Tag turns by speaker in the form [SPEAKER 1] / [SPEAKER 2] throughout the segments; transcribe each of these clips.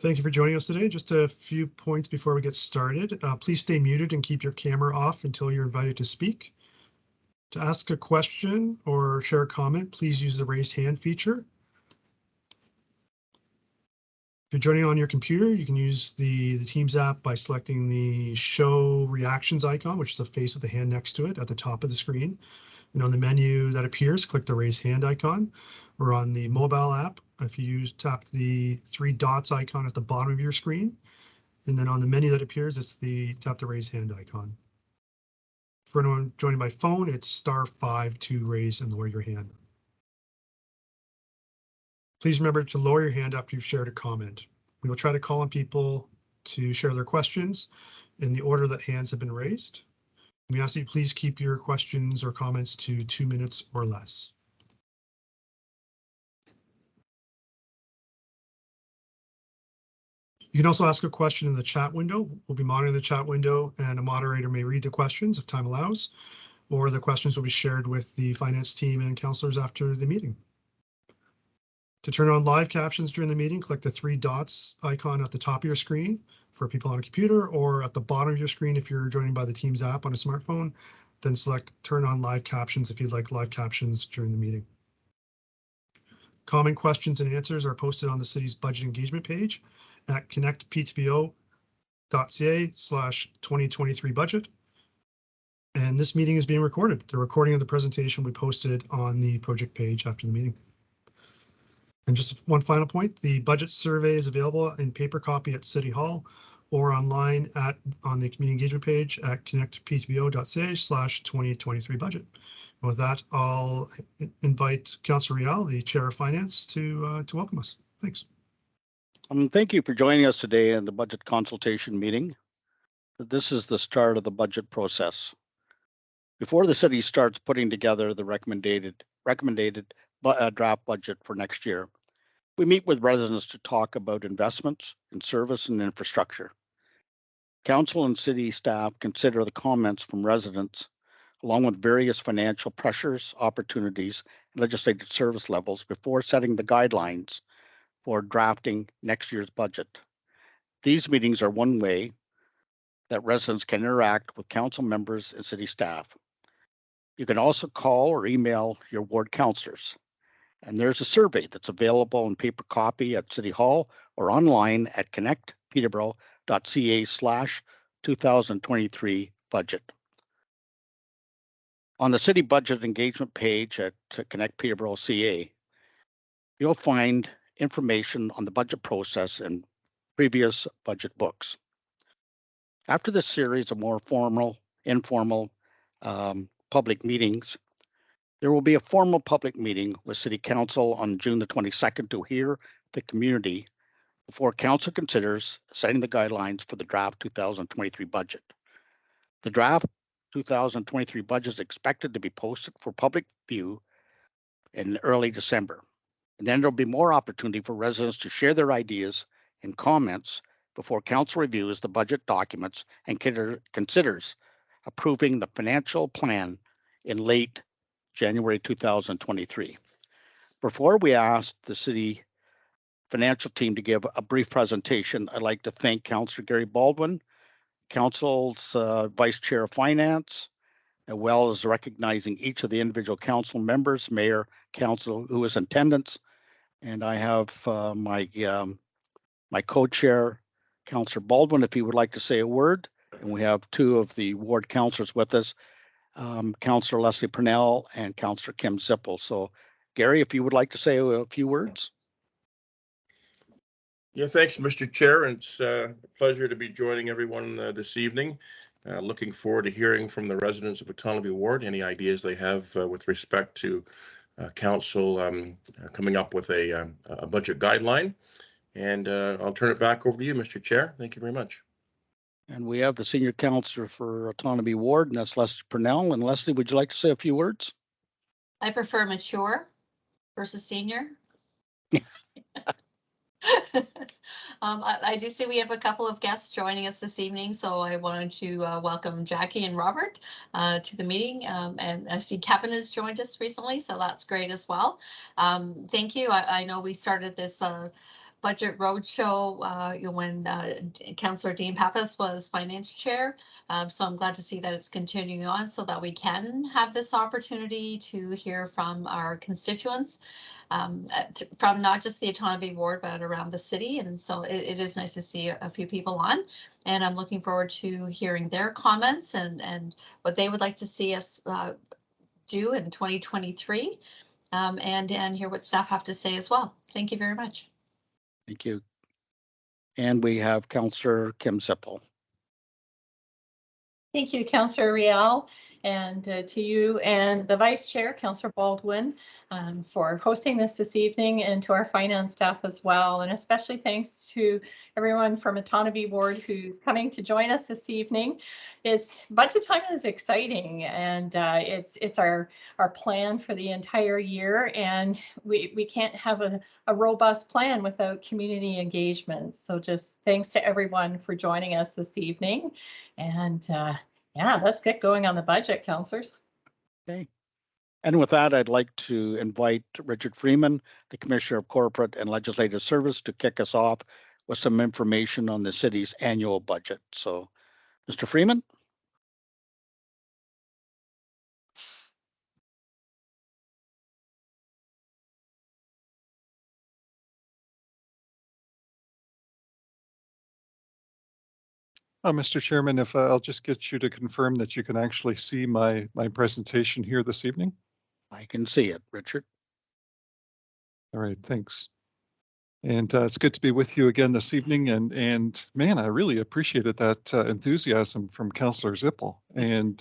[SPEAKER 1] Thank you for joining us today. Just a few points before we get started. Please stay muted and keep your camera off until you're invited to speak. To ask a question or share a comment, please use the raise hand feature. If you're joining on your computer, you can use the Teams app by selecting the show reactions icon, which is a face with a hand next to it at the top of the screen. And on the menu that appears, click the raise hand icon. Or on the mobile app, if you tap the three dots icon at the bottom of your screen, and then on the menu that appears, it's tap the raise hand icon. For anyone joining by phone, it's *5 to raise and lower your hand. Please remember to lower your hand after you've shared a comment. We will try to call on people to share their questions in the order that hands have been raised. We ask that you please keep your questions or comments to 2 minutes or less. You can also ask a question in the chat window. We'll be monitoring the chat window, and a moderator may read the questions if time allows, or the questions will be shared with the finance team and councillors after the meeting. To turn on live captions during the meeting, click the three dots icon at the top of your screen for people on a computer, or at the bottom of your screen if you're joining by the Teams app on a smartphone. Then select turn on live captions if you'd like live captions during the meeting. Common questions and answers are posted on the city's budget engagement page at connectptbo.ca/2023 budget. And this meeting is being recorded. The recording of the presentation will be posted on the project page after the meeting. And just one final point, the budget survey is available in paper copy at City Hall or online on the community engagement page at connectptbo.ca/2023 budget. And with that, I'll invite Councillor Rial, the Chair of Finance, to welcome us. Thanks.
[SPEAKER 2] Thank you for joining us today in the budget consultation meeting. This is the start of the budget process. Before the city starts putting together the recommended draft budget for next year, we meet with residents to talk about investments in service and infrastructure. Council and city staff consider the comments from residents, along with various financial pressures, opportunities, and legislative service levels before setting the guidelines for drafting next year's budget. These meetings are one way that residents can interact with council members and city staff. You can also call or email your ward councillors. And there's a survey that's available in paper copy at City Hall or online at connectpeterborough.ca/2023 budget. On the city budget engagement page at Connect Peterborough CA, you'll find information on the budget process and previous budget books. After this series of more informal public meetings, there will be a formal public meeting with City Council on June the 22nd to hear the community before Council considers setting the guidelines for the draft 2023 budget. The draft 2023 budget is expected to be posted for public view in early December. And then there'll be more opportunity for residents to share their ideas and comments before Council reviews the budget documents and considers approving the financial plan in late January 2023. Before we ask the city financial team to give a brief presentation, I'd like to thank Councillor Gary Baldwin, Council's Vice Chair of Finance, as well as recognizing each of the individual council members, Mayor, Council, who is in attendance. And I have my co-chair, Councillor Baldwin, if he would like to say a word. And we have two of the ward councillors with us, Councillor Leslie Purnell and Councillor Kim Zippel. So, Gary, if you would like to say a few words.
[SPEAKER 3] Yeah, thanks, Mr. Chair. It's a pleasure to be joining everyone this evening. Looking forward to hearing from the residents of Otonabee Ward any ideas they have with respect to Council coming up with a budget guideline. And I'll turn it back over to you, Mr. Chair. Thank you very much.
[SPEAKER 2] And we have the senior councillor for Otonabee Ward, and that's Leslie Purnell. And Leslie, would you like to say a few words?
[SPEAKER 4] I prefer mature versus senior. I do see we have a couple of guests joining us this evening, so I wanted to welcome Jackie and Robert to the meeting, and I see Kevin has joined us recently, so that's great as well. Thank you. I know we started this budget roadshow when Councillor Dean Pappas was finance chair. So I'm glad to see that it's continuing on so that we can have this opportunity to hear from our constituents. From not just the Otonabee Ward, but around the city. And so it is nice to see a few people on. And I'm looking forward to hearing their comments and what they would like to see us do in 2023. And hear what staff have to say as well. Thank you very much.
[SPEAKER 2] Thank you. And we have Councillor Kim Sippel.
[SPEAKER 5] Thank you, Councillor Rial, and to you and the Vice Chair, Councillor Baldwin, for hosting this evening, and to our finance staff as well. And especially thanks to everyone from Otonabee Ward who's coming to join us this evening. It's budget time is exciting, and it's our plan for the entire year, and we can't have a robust plan without community engagement. So just thanks to everyone for joining us this evening. And yeah, let's get going on the budget, councillors.
[SPEAKER 2] Okay. And with that, I'd like to invite Richard Freeman, the Commissioner of Corporate and Legislative Service, to kick us off with some information on the city's annual budget. So, Mr. Freeman.
[SPEAKER 6] Mr. Chairman, if I'll just get you to confirm that you can actually see my presentation here this evening.
[SPEAKER 2] I can see it, Richard.
[SPEAKER 6] All right, thanks. And it's good to be with you again this evening. And man, I really appreciated that enthusiasm from Councillor Zippel. And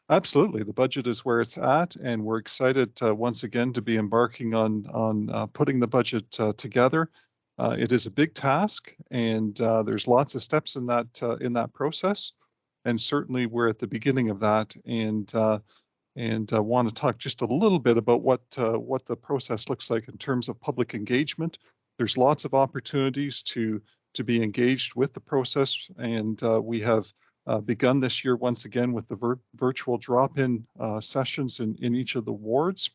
[SPEAKER 6] absolutely, the budget is where it's at, and we're excited once again to be embarking on putting the budget together. It is a big task, and there's lots of steps in that process, and certainly we're at the beginning of that. And want to talk just a little bit about what the process looks like in terms of public engagement. There's lots of opportunities to be engaged with the process, and we have begun this year once again with the virtual drop-in sessions in each of the wards.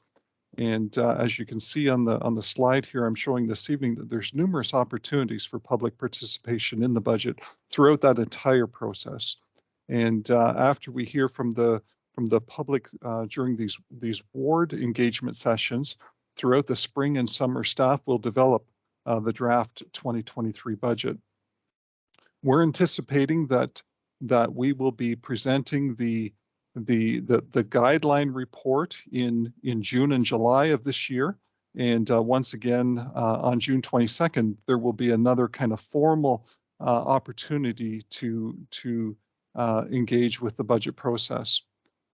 [SPEAKER 6] And as you can see on the slide here, I'm showing this evening that there's numerous opportunities for public participation in the budget throughout that entire process. And after we hear from the public during these ward engagement sessions throughout the spring and summer, staff will develop the draft 2023 budget. We're anticipating that we will be presenting the guideline report in June and July of this year. And once again, on June 22nd, there will be another kind of formal opportunity to engage with the budget process.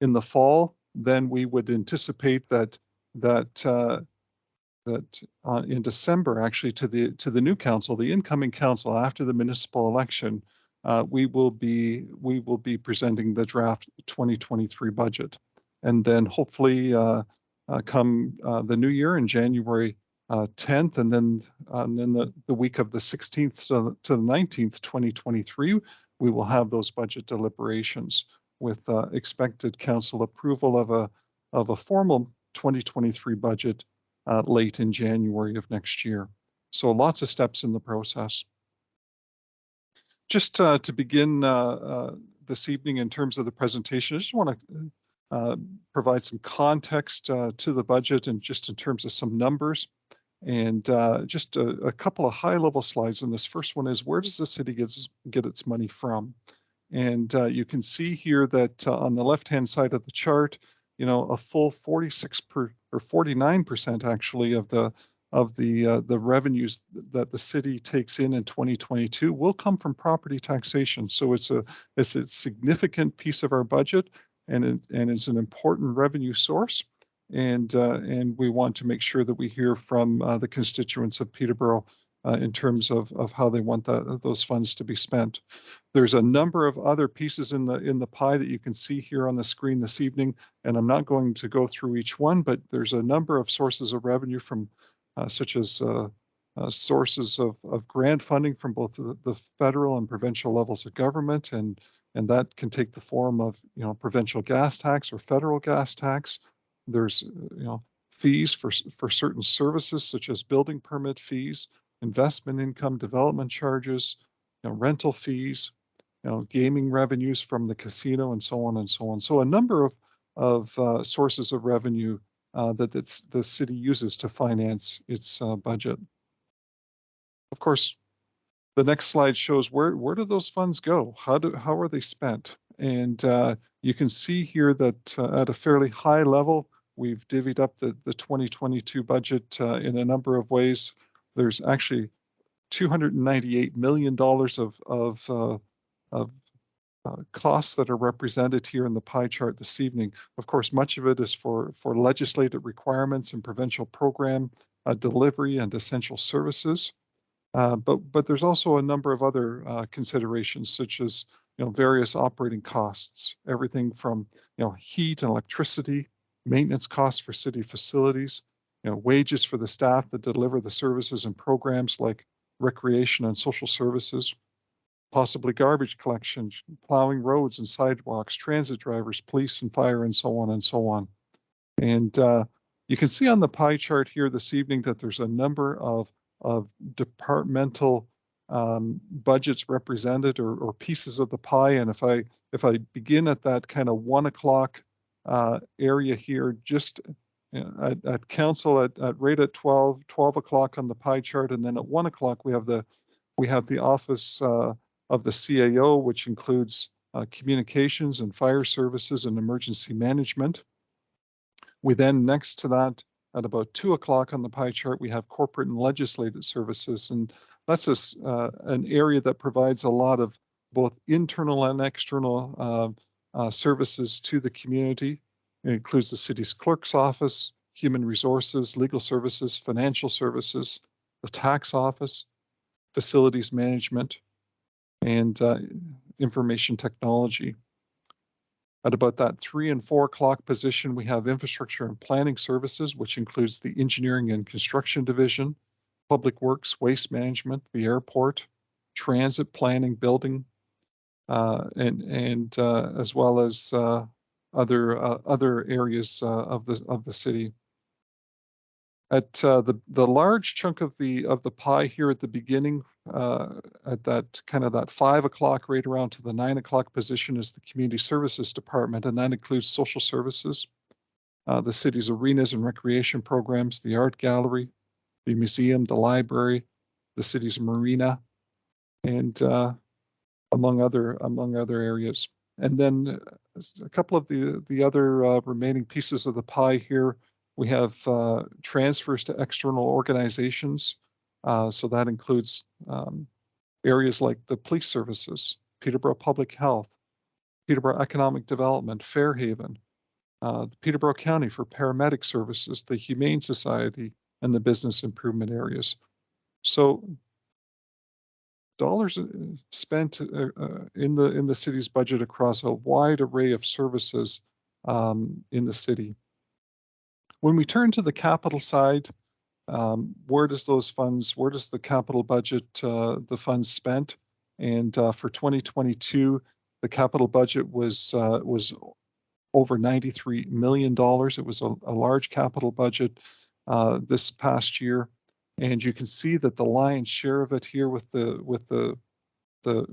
[SPEAKER 6] In the fall, then we would anticipate that in December, actually, to the new council, the incoming council after the municipal election, we will be presenting the draft 2023 budget, and then hopefully come the new year in January 10th, and then the week of the 16th to the 19th, 2023, we will have those budget deliberations with expected council approval of a formal 2023 budget late in January of next year. So lots of steps in the process. Just to begin this evening in terms of the presentation, I just want to provide some context to the budget, and just in terms of some numbers, and just a couple of high-level slides. And this first one is, where does the city get its money from? And you can see here that on the left-hand side of the chart, you know, a full 49% actually of the revenues that the city takes in 2022 will come from property taxation. So it's a significant piece of our budget, and it's an important revenue source. And we want to make sure that we hear from the constituents of Peterborough in terms of how they want those funds to be spent. There's a number of other pieces in the pie that you can see here on the screen this evening, and I'm not going to go through each one, but there's a number of sources of revenue from such as sources of grant funding from both the federal and provincial levels of government, and that can take the form of, you know, provincial gas tax or federal gas tax. There's, you know, fees for certain services such as building permit fees. investment income, development charges, rental fees, gaming revenues from the casino, and so on and so on. So a number of sources of revenue that the city uses to finance its budget. Of course, the next slide shows where do those funds go? How are they spent? And you can see here that at a fairly high level, we've divvied up the 2022 budget in a number of ways. There's actually $298 million of costs that are represented here in the pie chart this evening. Of course, much of it is for legislative requirements and provincial program delivery and essential services. But there's also a number of other considerations, such as various operating costs, everything from heat and electricity, maintenance costs for city facilities, wages for the staff that deliver the services and programs like recreation and social services, possibly garbage collection, plowing roads and sidewalks, transit drivers, police and fire, and so on and so on. And you can see on the pie chart here this evening that there's a number of departmental budgets represented, or pieces of the pie. And if I begin at that kind of 1 o'clock area here, just at council right at 12 o'clock on the pie chart, and then at 1 o'clock we have the office of the CAO, which includes communications and fire services and emergency management. We then, next to that, at about 2 o'clock on the pie chart, we have corporate and legislative services. And that's an area that provides a lot of both internal and external services to the community. It includes the city's clerk's office, human resources, legal services, financial services, the tax office, facilities management, and information technology. At about that 3 and 4 o'clock position, we have infrastructure and planning services, which includes the engineering and construction division, public works, waste management, the airport, transit planning, building, and as well as other areas of the city. At the large chunk of the pie here at the beginning, at that 5 o'clock, right around to the 9 o'clock position, is the community services department, and that includes social services, the city's arenas and recreation programs, the art gallery, the museum, the library, the city's marina, and among other areas. And then a couple of the other remaining pieces of the pie here. We have transfers to external organizations. So that includes areas like the police services, Peterborough Public Health, Peterborough Economic Development, Fairhaven, the Peterborough County for paramedic services, the Humane Society, and the business improvement areas. So dollars spent in the city's budget across a wide array of services in the city. When we turn to the capital side, where does the capital budget, the funds spent? And for 2022, the capital budget was over $93 million. It was a large capital budget this past year. And you can see that the lion's share of it here with the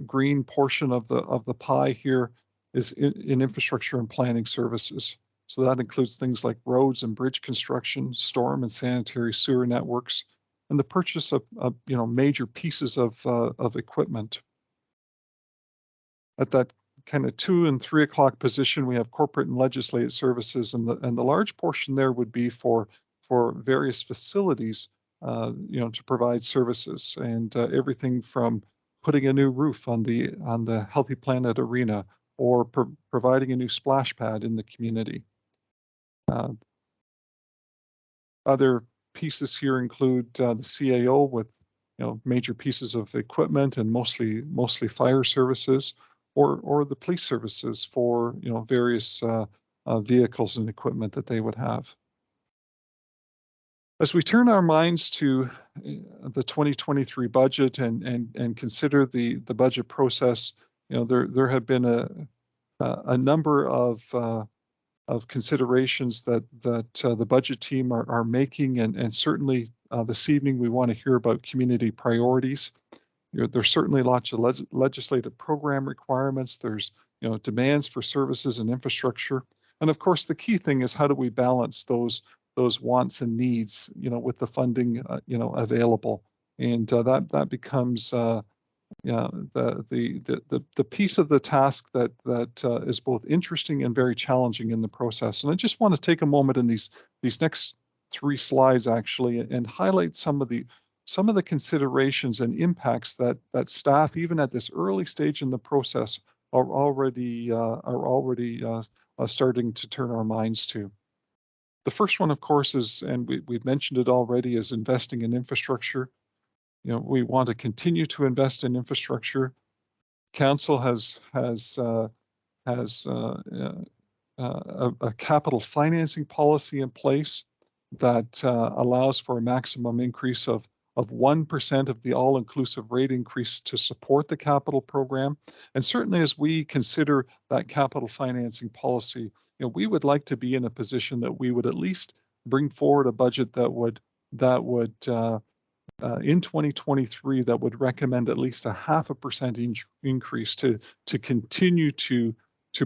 [SPEAKER 6] green portion of the pie here is in infrastructure and planning services. So that includes things like roads and bridge construction, storm and sanitary sewer networks, and the purchase of major pieces of equipment. At that kind of 2 and 3 o'clock position, we have corporate and legislative services, and the large portion there would be for various facilities, to provide services, and everything from putting a new roof on the Healthy Planet Arena, or providing a new splash pad in the community. Other pieces here include the CAO with major pieces of equipment and mostly fire services, or the police services for various vehicles and equipment that they would have. As we turn our minds to the 2023 budget and consider the budget process, there have been a number of considerations that the budget team are making, and certainly this evening we want to hear about community priorities. There's certainly lots of legislative program requirements. There's demands for services and infrastructure, and of course the key thing is how do we balance those wants and needs with the funding available, and that becomes the piece of the task that is both interesting and very challenging in the process. And I just want to take a moment in these next 3 slides actually and highlight some of the considerations and impacts that staff, even at this early stage in the process, are already starting to turn our minds to. The first one, of course, is, and we've mentioned it already, is investing in infrastructure. We want to continue to invest in infrastructure. Council has a capital financing policy in place that allows for a maximum increase of 1% of the all-inclusive rate increase to support the capital program. And certainly as we consider that capital financing policy, we would like to be in a position that we would at least bring forward a budget that would in 2023 that would recommend at least a 0.5% increase to continue to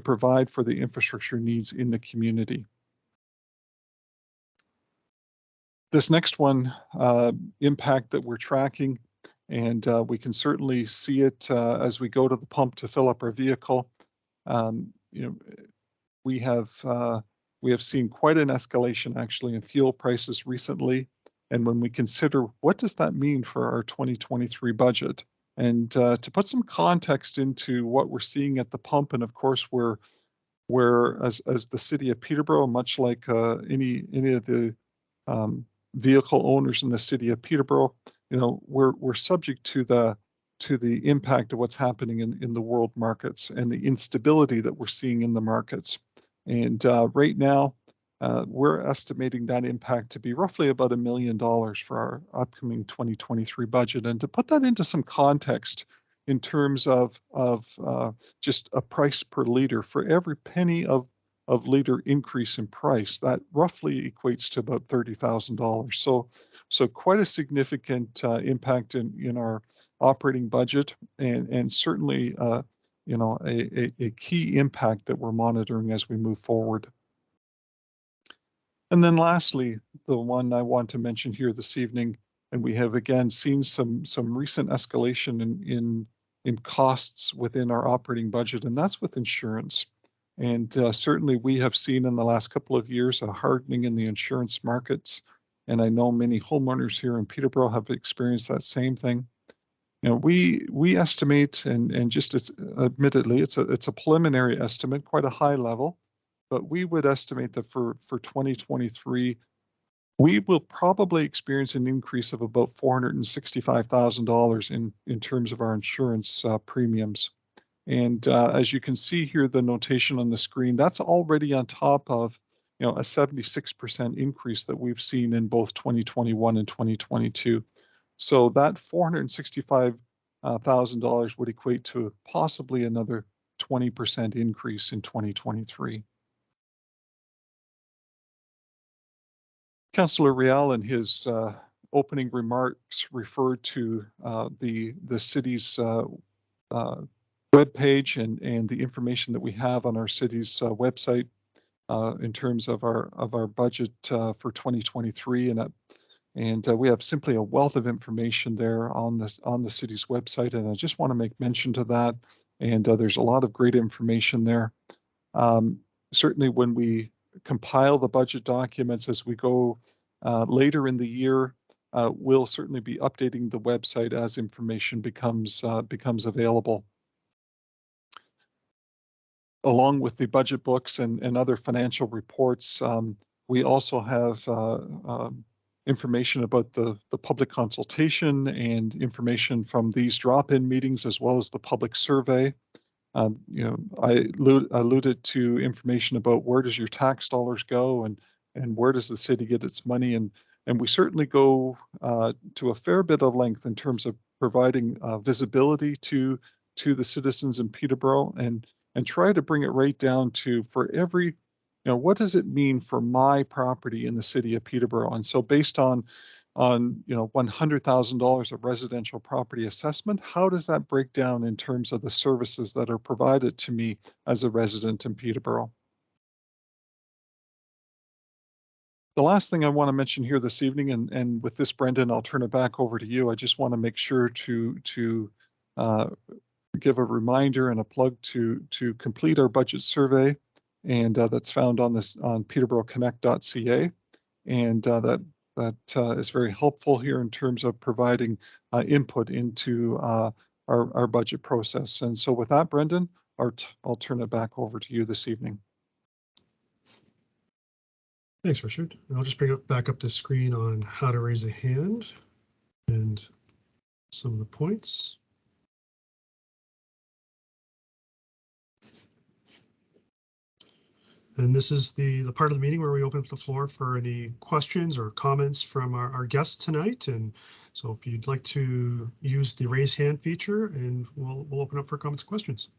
[SPEAKER 6] provide for the infrastructure needs in the community. This next one, impact that we're tracking, and we can certainly see it as we go to the pump to fill up our vehicle. We have seen quite an escalation actually in fuel prices recently. And when we consider what does that mean for our 2023 budget, and to put some context into what we're seeing at the pump, and of course we're as the city of Peterborough, much like any of the vehicle owners in the city of Peterborough, we're subject to the impact of what's happening in the world markets and the instability that we're seeing in the markets. And right now, we're estimating that impact to be roughly about $1 million for our upcoming 2023 budget. And to put that into some context in terms of just a price per liter, for every penny of liter increase in price, that roughly equates to about $30,000. So quite a significant impact in our operating budget, and certainly a key impact that we're monitoring as we move forward. And then lastly, the one I want to mention here this evening, and we have again seen some recent escalation in costs within our operating budget, and that's with insurance. And certainly we have seen in the last couple of years a hardening in the insurance markets. And I know many homeowners here in Peterborough have experienced that same thing. We estimate, and just admittedly, it's a preliminary estimate, quite a high level, but we would estimate that for 2023, we will probably experience an increase of about $465,000 in terms of our insurance premiums. And as you can see here, the notation on the screen, that's already on top of a 76% increase that we've seen in both 2021 and 2022. So that $465,000 would equate to possibly another 20% increase in 2023. Councillor Rial in his opening remarks referred to the city's webpage and the information that we have on our city's website in terms of our budget for 2023, and we have simply a wealth of information there on the city's website, and I just want to make mention to that. And there's a lot of great information there. Certainly, when we compile the budget documents as we go later in the year, we'll certainly be updating the website as information becomes available. Along with the budget books and other financial reports, we also have information about the public consultation and information from these drop-in meetings, as well as the public survey. I alluded to information about where does your tax dollars go and where does the city get its money, and we certainly go to a fair bit of length in terms of providing visibility to the citizens in Peterborough, and try to bring it right down to, for every what does it mean for my property in the city of Peterborough? And so based on $100,000 of residential property assessment, how does that break down in terms of the services that are provided to me as a resident in Peterborough? The last thing I want to mention here this evening, and with this, Brendan, I'll turn it back over to you. I just want to make sure to give a reminder and a plug to complete our budget survey, and that's found on peterboroughconnect.ca, and that is very helpful here in terms of providing input into our budget process. And so with that, Brendan, I'll turn it back over to you this evening.
[SPEAKER 1] Thanks, Richard. And I'll just bring it back up to screen on how to raise a hand and some of the points. And this is the part of the meeting where we open up the floor for any questions or comments from our guests tonight. And so if you'd like to use the raise hand feature, and we'll open up for comments and questions.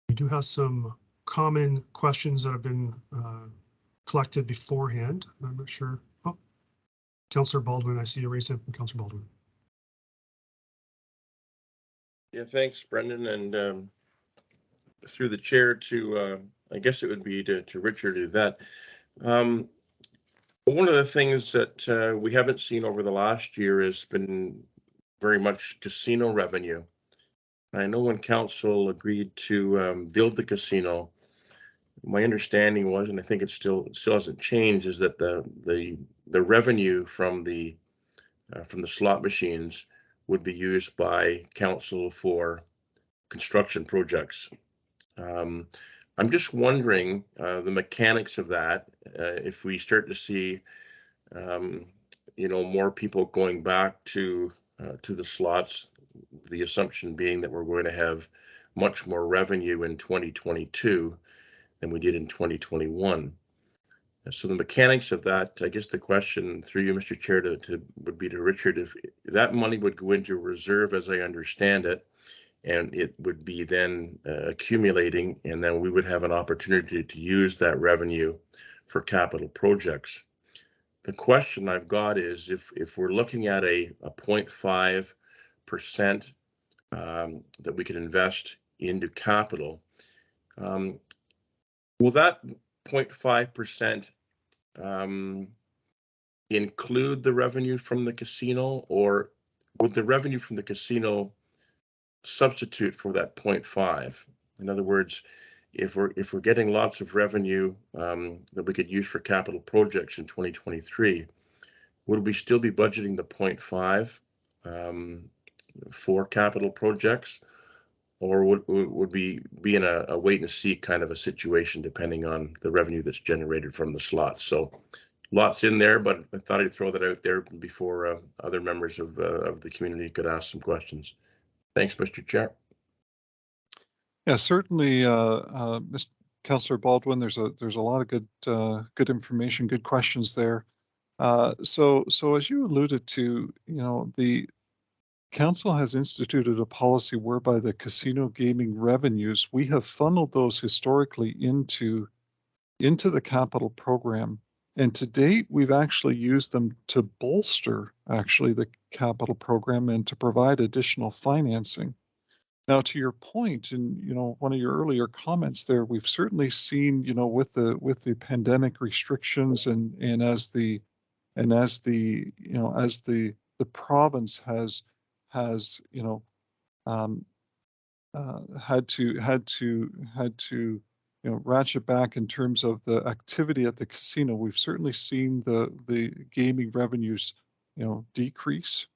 [SPEAKER 1] We do have some common questions that have been collected beforehand. I'm not sure. Oh, Councillor Baldwin, I see a raise hand from Councillor Baldwin.
[SPEAKER 3] Yeah, thanks, Brendan, and through the chair to, I guess it would be to Richard Yvette. One of the things that we haven't seen over the last year has been very much casino revenue. I know when council agreed to build the casino, my understanding was, and I think it still hasn't changed, is that the revenue from the slot machines would be used by council for construction projects. I'm just wondering the mechanics of that. If we start to see, more people going back to the slots, the assumption being that we're going to have much more revenue in 2022 than we did in 2021. So the mechanics of that, I guess the question through you, Mr. Chair, would be to Richard, if that money would go into reserve, as I understand it, and it would be then accumulating, and then we would have an opportunity to use that revenue for capital projects. The question I've got is, if we're looking at a 0.5% that we could invest into capital, will that 0.5% include the revenue from the casino, or would the revenue from the casino substitute for that 0.5? In other words, if we're getting lots of revenue that we could use for capital projects in 2023, would we still be budgeting the 0.5 for capital projects, or would we be in a wait and see kind of a situation depending on the revenue that's generated from the slots? So lots in there, but I thought I'd throw that out there before other members of the community could ask some questions. Thanks, Mr. Chair. Yeah,
[SPEAKER 6] certainly, Mr. Councillor Baldwin. There's a lot of good information, good questions there. So as you alluded to, the Council has instituted a policy whereby the casino gaming revenues, we have funneled those historically into the capital program. And to date, we've actually used them to bolster the capital program and to provide additional financing. Now, to your point, and one of your earlier comments there, we've certainly seen, with the pandemic restrictions and as the province has had to ratchet back in terms of the activity at the casino. We've certainly seen the gaming revenues decrease,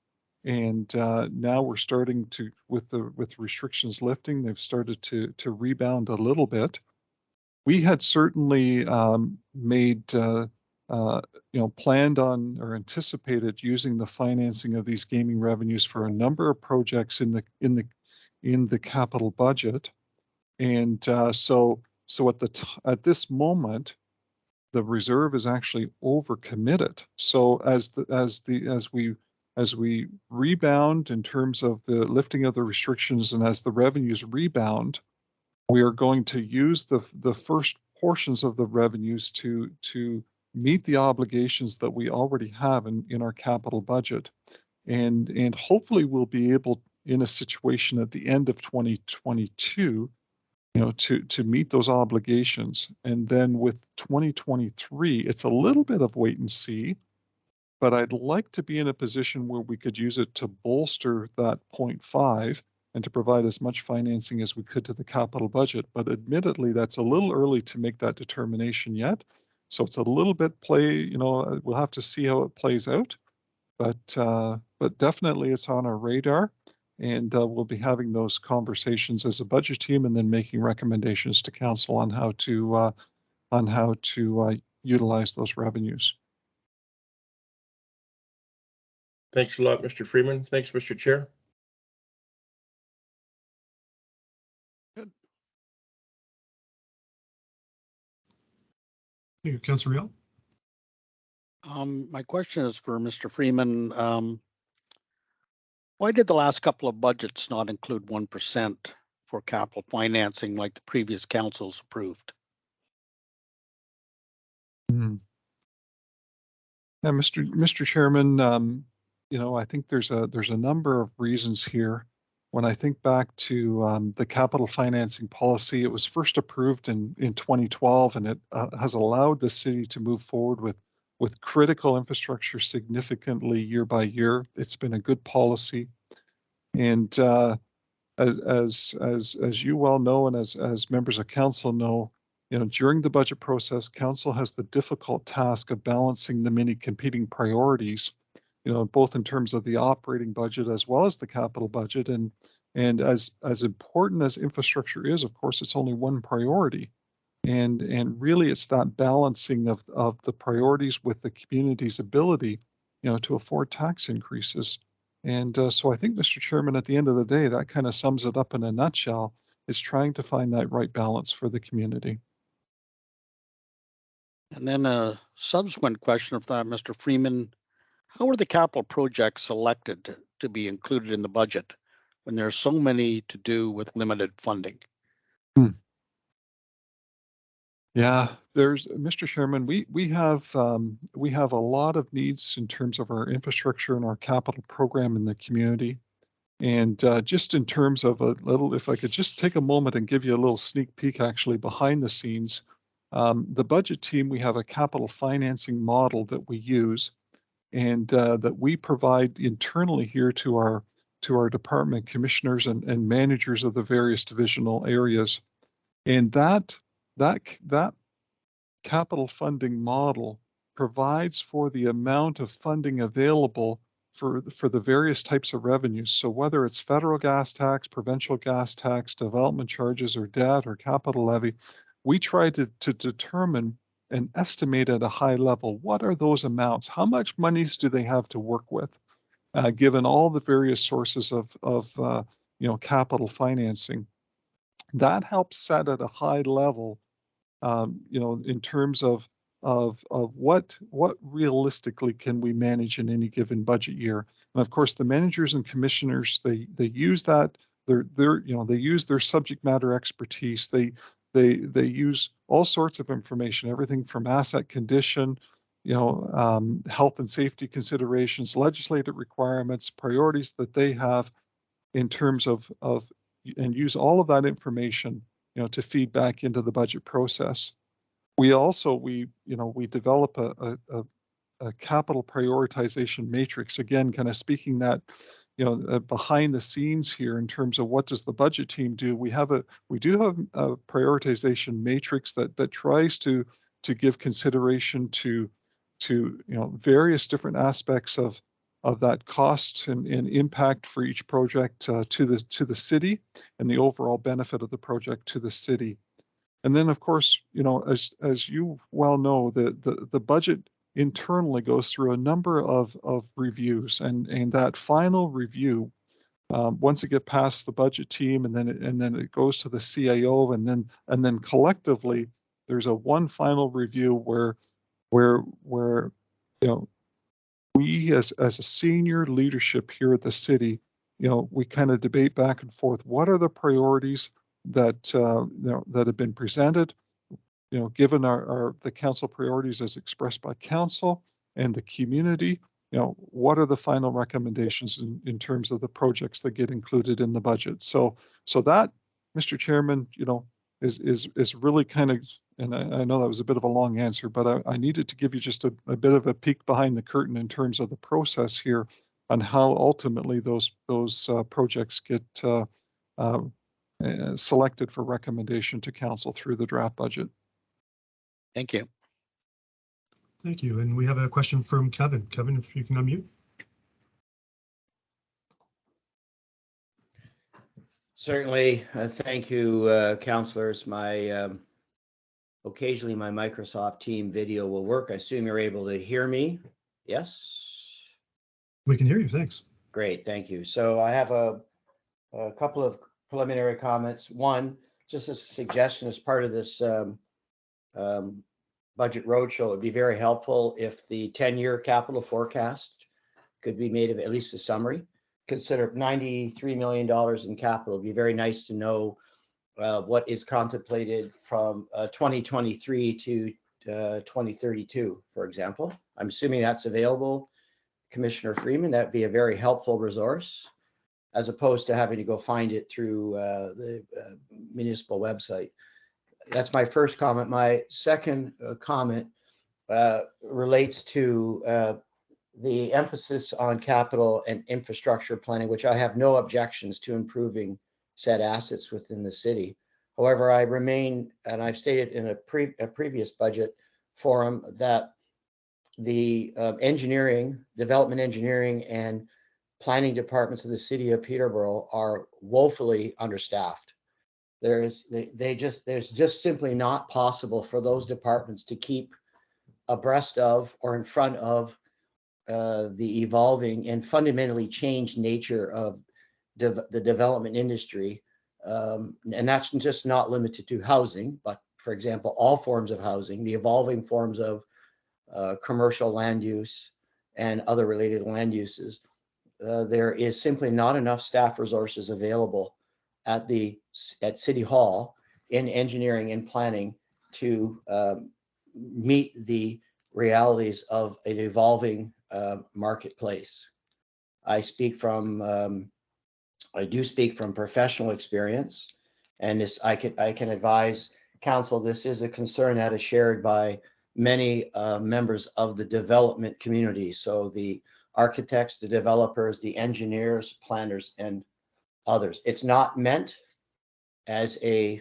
[SPEAKER 6] and now we're starting to, with restrictions lifting, they've started to rebound a little bit. We had certainly made planned on or anticipated using the financing of these gaming revenues for a number of projects in the capital budget, and so at this moment, the reserve is actually overcommitted. So as we as we rebound in terms of the lifting of the restrictions and as the revenues rebound, we are going to use the first portions of the revenues to meet the obligations that we already have in our capital budget. And hopefully we'll be able, in a situation at the end of 2022, to meet those obligations. And then with 2023, it's a little bit of wait and see, but I'd like to be in a position where we could use it to bolster that 0.5 and to provide as much financing as we could to the capital budget. But admittedly, that's a little early to make that determination yet. So it's a little bit we'll have to see how it plays out. But definitely it's on our radar, and we'll be having those conversations as a budget team and then making recommendations to council on how to utilize those revenues.
[SPEAKER 3] Thanks a lot, Mr. Freeman. Thanks, Mr. Chair.
[SPEAKER 1] Thank you, Councillor Riel.
[SPEAKER 2] My question is for Mr. Freeman. Why did the last couple of budgets not include 1% for capital financing like the previous councils approved?
[SPEAKER 6] Yeah, Mr. Chairman, I think there's a number of reasons here. When I think back to the capital financing policy, it was first approved in 2012, and it has allowed the city to move forward with critical infrastructure significantly year by year. It's been a good policy, and as you well know, and as members of council know, during the budget process, council has the difficult task of balancing the many competing priorities, both in terms of the operating budget as well as the capital budget. And as important as infrastructure is, of course, it's only one priority. And really it's that balancing of the priorities with the community's ability, to afford tax increases. And so I think, Mr. Chairman, at the end of the day, that kind of sums it up in a nutshell, is trying to find that right balance for the community.
[SPEAKER 2] And then a subsequent question of that, Mr. Freeman, how are the capital projects selected to be included in the budget when there are so many to do with limited funding?
[SPEAKER 6] Yeah, Mr. Chairman, we have a lot of needs in terms of our infrastructure and our capital program in the community. And just in terms of if I could just take a moment and give you a little sneak peek actually behind the scenes, the budget team, we have a capital financing model that we use and that we provide internally here to our department commissioners and managers of the various divisional areas. And that capital funding model provides for the amount of funding available for the various types of revenues. So whether it's federal gas tax, provincial gas tax, development charges, or debt or capital levy, we try to determine and estimate at a high level, what are those amounts? How much monies do they have to work with, given all the various sources of capital financing? That helps set at a high level, in terms of what realistically can we manage in any given budget year. And of course, the managers and commissioners, they use that, they use their subject matter expertise. They use all sorts of information, everything from asset condition, health and safety considerations, legislative requirements, priorities that they have in terms of and use all of that information, to feed back into the budget process. We also, we develop a capital prioritization matrix, again, kind of speaking that, behind the scenes here in terms of what does the budget team do. We do have a prioritization matrix that tries to give consideration to various different aspects of that cost and impact for each project to the city, and the overall benefit of the project to the city. And then, of course, as you well know, the budget internally goes through a number of reviews, and that final review, once it gets past the budget team, and then it goes to the CAO, and then collectively there's one final review where we as a senior leadership here at the city, we kind of debate back and forth. What are the priorities that that have been presented? Given the council priorities as expressed by council and the community, what are the final recommendations in terms of the projects that get included in the budget? So that, Mr. Chairman, is really kind of, and I know that was a bit of a long answer, but I needed to give you just a bit of a peek behind the curtain in terms of the process here on how ultimately those projects get selected for recommendation to council through the draft budget.
[SPEAKER 2] Thank you.
[SPEAKER 1] Thank you. And we have a question from Kevin. Kevin, if you can unmute.
[SPEAKER 7] Certainly. Thank you, councillors. Occasionally my Microsoft Team video will work. I assume you're able to hear me. Yes?
[SPEAKER 1] We can hear you. Thanks.
[SPEAKER 7] Great. Thank you. So I have a couple of preliminary comments. One, just a suggestion as part of this budget roadshow, it would be very helpful if the 10-year capital forecast could be made of at least a summary. Consider $93 million in capital. It'd be very nice to know what is contemplated from 2023 to 2032, for example. I'm assuming that's available, Commissioner Freeman. That'd be a very helpful resource, as opposed to having to go find it through the municipal website. That's my first comment. My second comment relates to the emphasis on capital and infrastructure planning, which I have no objections to improving said assets within the city. However, I remain, and I've stated in a previous budget forum, that the development engineering and planning departments of the city of Peterborough are woefully understaffed. There's just simply not possible for those departments to keep abreast of or in front of the evolving and fundamentally changed nature of the development industry. And that's just not limited to housing, but for example, all forms of housing, the evolving forms of commercial land use and other related land uses. There is simply not enough staff resources available at City Hall in engineering and planning to meet the realities of an evolving marketplace. I do speak from professional experience, and I can advise council this is a concern that is shared by many members of the development community. So the architects, the developers, the engineers, planners, and others. It's not meant as a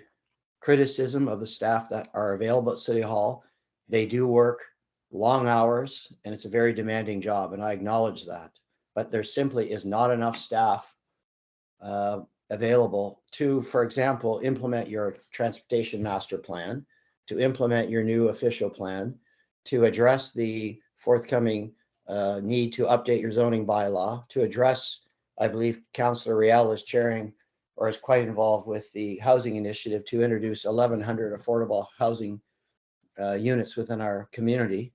[SPEAKER 7] criticism of the staff that are available at City Hall. They do work long hours, and it's a very demanding job, and I acknowledge that. But there simply is not enough staff available to, for example, implement your transportation master plan, to implement your new official plan, to address the forthcoming need to update your zoning bylaw, to address, I believe Councillor Riel is chairing or is quite involved with the housing initiative to introduce 1,100 affordable housing units within our community.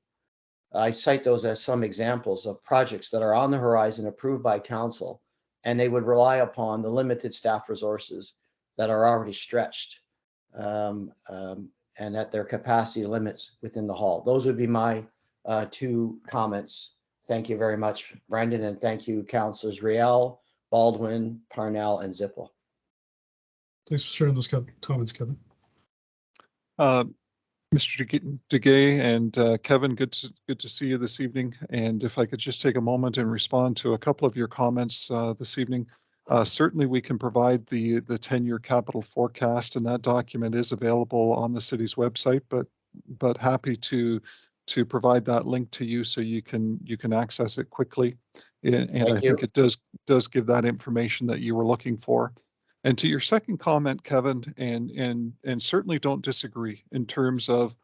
[SPEAKER 7] I cite those as some examples of projects that are on the horizon approved by council, and they would rely upon the limited staff resources that are already stretched and at their capacity limits within the hall. Those would be my two comments. Thank you very much, Brendan, and thank you, Councillors Riel, Baldwin, Parnell, and Zippel.
[SPEAKER 1] Thanks for sharing those comments, Kevin.
[SPEAKER 6] Mr. Degay and Kevin, good to see you this evening. And if I could just take a moment and respond to a couple of your comments this evening. Certainly we can provide the 10-year capital forecast, and that document is available on the city's website, but happy to provide that link to you so you can access it quickly. And I think it does give that information that you were looking for. And to your second comment, Kevin, and certainly don't disagree in terms of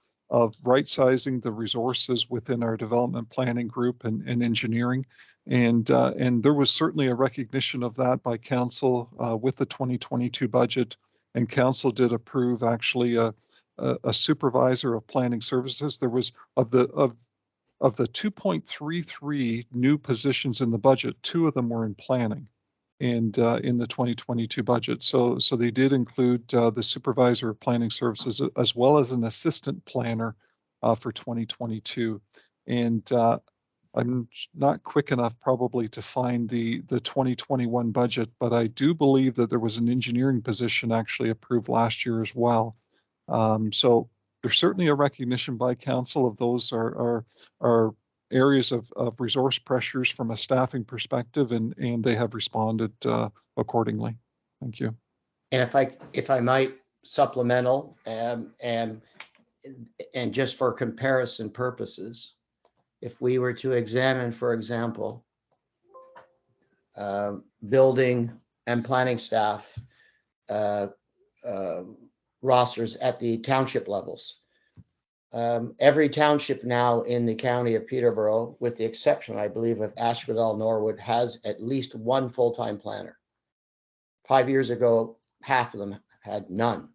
[SPEAKER 6] right-sizing the resources within our development planning group and engineering. And there was certainly a recognition of that by council with the 2022 budget. And council did approve actually a supervisor of planning services. There was of of the 2.33 new positions in the budget, 2 of them were in planning and in the 2022 budget. So they did include the supervisor of planning services as well as an assistant planner for 2022. And I'm not quick enough probably to find the 2021 budget, but I do believe that there was an engineering position actually approved last year as well. So there's certainly a recognition by council of those are areas of resource pressures from a staffing perspective, and they have responded accordingly. Thank you.
[SPEAKER 7] And if I might supplemental and just for comparison purposes, if we were to examine, for example, building and planning staff rosters at the township levels, every township now in the county of Peterborough, with the exception, I believe, of Ashwell Norwood, has at least one full-time planner. 5 years ago, half of them had none.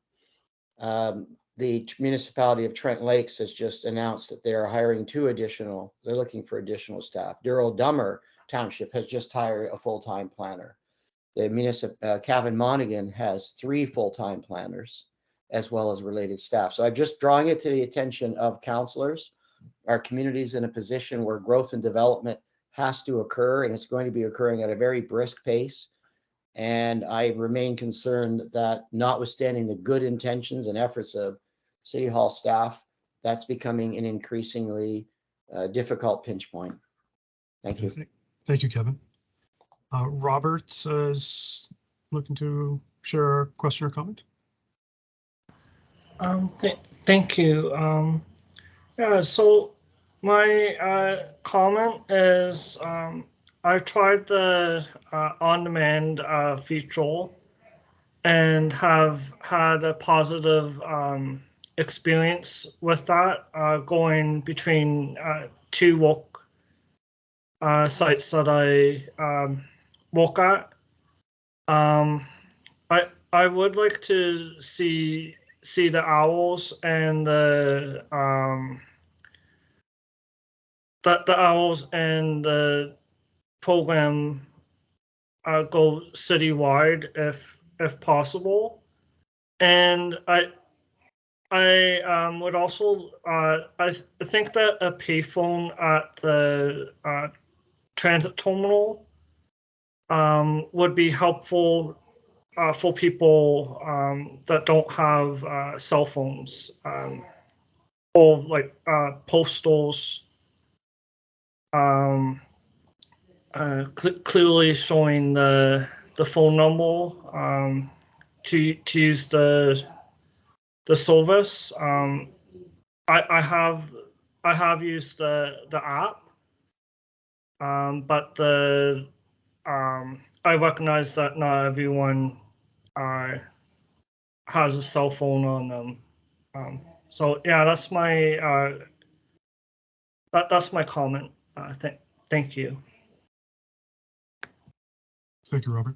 [SPEAKER 7] The municipality of Trent Lakes has just announced that they are hiring they're looking for additional staff. Durrell-Dummer Township has just hired a full-time planner. The Cavan Monaghan has 3 full-time planners as well as related staff. So I'm just drawing it to the attention of councillors. Our community is in a position where growth and development has to occur, and it's going to be occurring at a very brisk pace. And I remain concerned that, notwithstanding the good intentions and efforts of City Hall staff, that's becoming an increasingly difficult pinch point. Thank you.
[SPEAKER 1] Thank you, Kevin. Robert is looking to share a question or comment.
[SPEAKER 8] Thank you. Yeah, so my comment is I tried the on-demand feature and have had a positive experience with that, going between 2 work sites that I work at. I would like to see the hours and the hours and the program go citywide if possible. And I would also I think that a payphone at the transit terminal would be helpful for people that don't have cell phones, or like postals, clearly showing the phone number to use the service. I have used the app, but I recognize that not everyone has a cell phone on them. So yeah, that's my that's my comment. Thank you.
[SPEAKER 1] Thank you, Robert.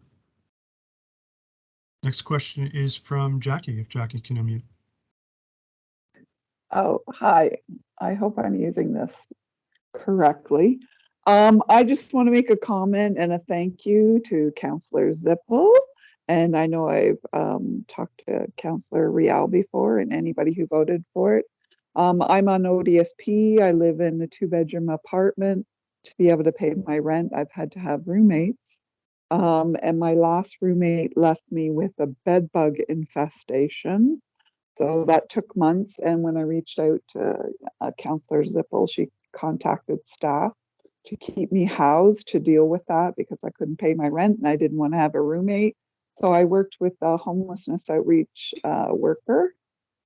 [SPEAKER 1] Next question is from Jackie, if Jackie can unmute.
[SPEAKER 9] Oh, hi. I hope I'm using this correctly. I just want to make a comment and a thank you to Councillor Zippel. And I know I've talked to Councillor Rial before and anybody who voted for it. I'm on ODSP. I live in a 2-bedroom apartment. To be able to pay my rent, I've had to have roommates. And my last roommate left me with a bed bug infestation. So that took months. And when I reached out to Councillor Zippel, she contacted staff to keep me housed to deal with that because I couldn't pay my rent and I didn't want to have a roommate. So I worked with a homelessness outreach worker,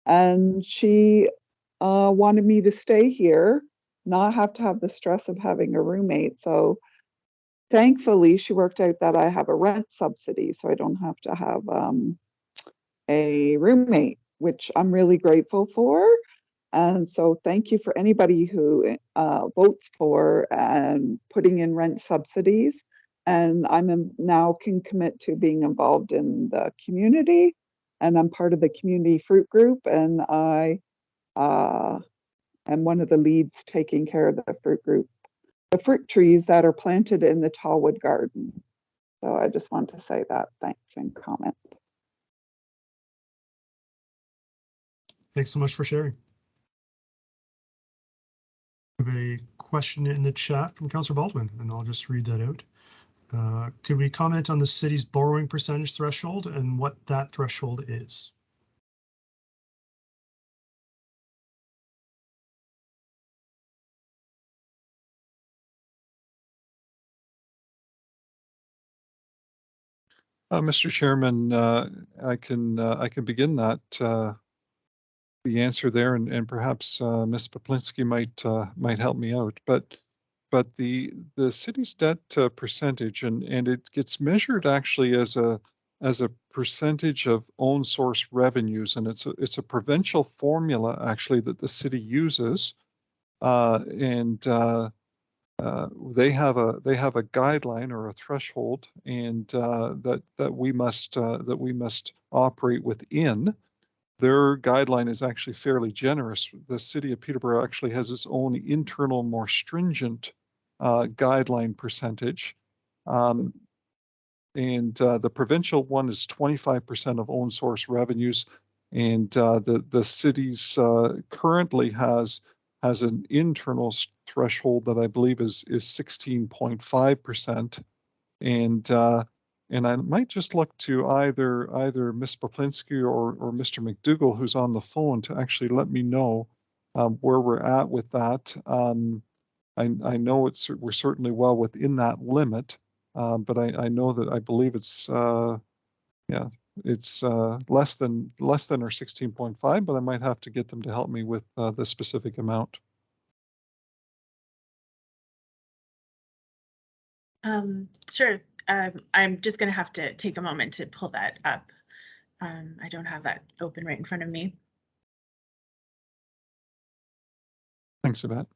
[SPEAKER 9] and she wanted me to stay here, not have to have the stress of having a roommate. So thankfully, she worked out that I have a rent subsidy, so I don't have to have a roommate, which I'm really grateful for. And so thank you for anybody who votes for and putting in rent subsidies. And I'm now can commit to being involved in the community, and I'm part of the community fruit group, and I and one of the leads taking care of the fruit trees that are planted in the Tallwood garden. So I just want to say that. Thanks and comment.
[SPEAKER 1] Thanks so much for sharing. We have a question in the chat from Councillor Baldwin, and I'll just read that out. Could we comment on the city's borrowing percentage threshold and what that threshold is?
[SPEAKER 6] Mr. Chairman, I can begin that the answer there, and perhaps Ms. Poplinski might help me out. But the city's debt percentage, and it gets measured actually as a percentage of own source revenues, and it's a provincial formula actually that the city uses, and they have a guideline or a threshold, and that we must operate within. Their guideline is actually fairly generous. The city of Peterborough actually has its own internal, more stringent guideline percentage. And the provincial one is 25% of own source revenues. And the city's currently has an internal threshold that I believe is 16.5%. And I might just look to either Ms. Poplinski or Mr. McDougall, who's on the phone, to actually let me know where we're at with that. I know we're certainly well within that limit, but I know that I believe it's it's less than our 16.5, but I might have to get them to help me with the specific amount.
[SPEAKER 10] Sure. I'm just going to have to take a moment to pull that up. I don't have that open right in front of me.
[SPEAKER 6] Thanks, Yvette.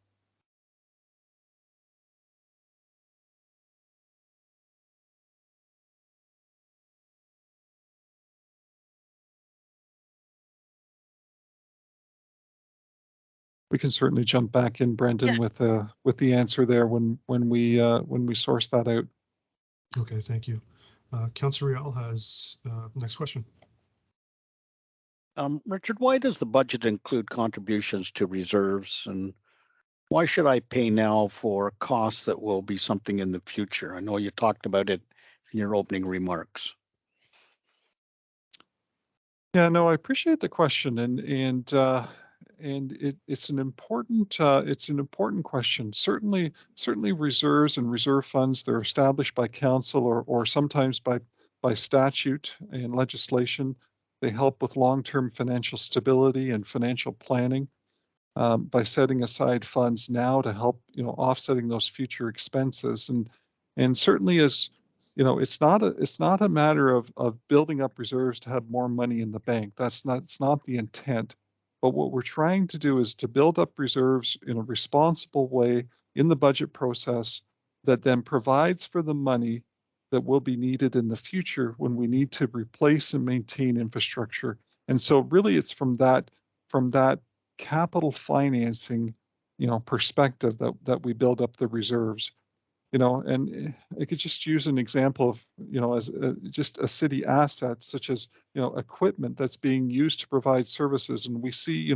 [SPEAKER 6] We can certainly jump back in, Brendan,
[SPEAKER 10] Yeah.
[SPEAKER 6] with the answer there when we source that out.
[SPEAKER 1] Okay, thank you. Councillor Riel has next question.
[SPEAKER 2] Richard, why does the budget include contributions to reserves, and why should I pay now for costs that will be something in the future? I know you talked about it in your opening remarks.
[SPEAKER 6] Yeah, no, I appreciate the question, and it's an important question. Certainly reserves and reserve funds, they're established by council or sometimes by statute and legislation. They help with long-term financial stability and financial planning by setting aside funds now to help, offsetting those future expenses. And certainly, as it's not a matter of building up reserves to have more money in the bank. It's not the intent. But what we're trying to do is to build up reserves in a responsible way in the budget process that then provides for the money that will be needed in the future when we need to replace and maintain infrastructure. And so really it's from that capital financing, perspective that we build up the reserves. And I could just use an example of, as just a city asset, such as, equipment that's being used to provide services. And we see,